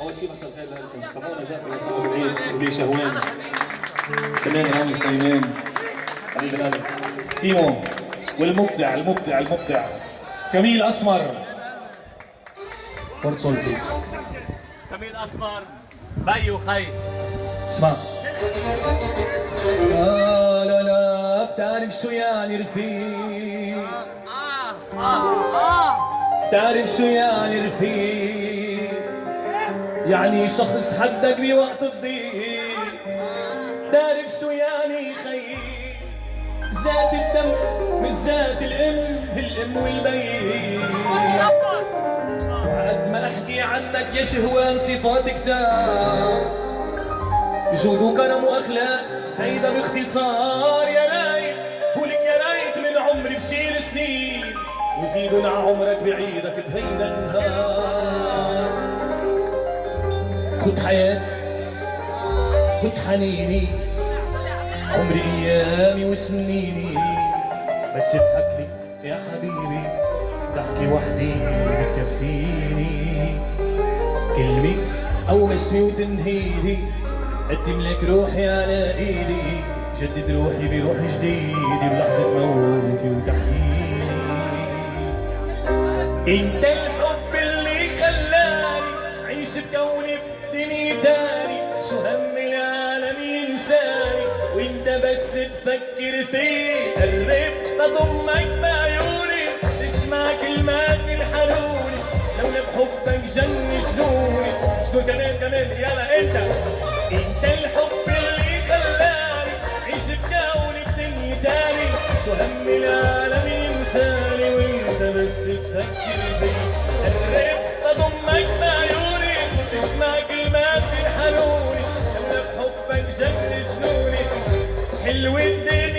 اول شيء مساء الخير لكم، سمونا جعفر يسوع بالعيد ودي شهوان كمان رامي سليمان حبيب القلب كيمو والمبدع المبدع كميل اسمر فورت سول بليز. كميل اسمر بي وخي اسمع. لا لا بتعرف شو يعني رفيق، بتعرف شو يعني رفيق، يعني شخص حدك بوقت الضيق، بتعرف شو يعني خي، ذات الدم مش ذات الام والبي. وقد ما احكي عنك يا شهوان صفات كتار، جود وكرم واخلاق هيدا باختصار. يا رايت قولك يا رايت من عمري بشيل سنين وزيدوا على عمرك بعيدك بهيدا النهار. خد حياتي خد حنيني عمري ايامي وسنيني، بس اضحك لي يا حبيبي ضحكي وحدي بتكفيني. كلمة او مسمي وتنهيلي قدم لك روحي على ايدي، جدد روحي بروح جديد بلحظة موتي وتحييني. انت الحب اللي خلاني عيش بكوني بدنيا تاني، شو هم العالم ينساني وانت بس تفكر فيه. قرب بضمك بعيوني تسمع كلمات الحنوني، لولا بحبك جن جنوني. شنو كمان يلا انت الحب اللي خلاني عيش بكوني بدنيا تاني، شو هم العالم ينساني وانت بس تفكر فيه. قرب بضمك بعيوني تسمع كلمات الحنوني، لولا بحبك جن جنوني. حلو الدنيا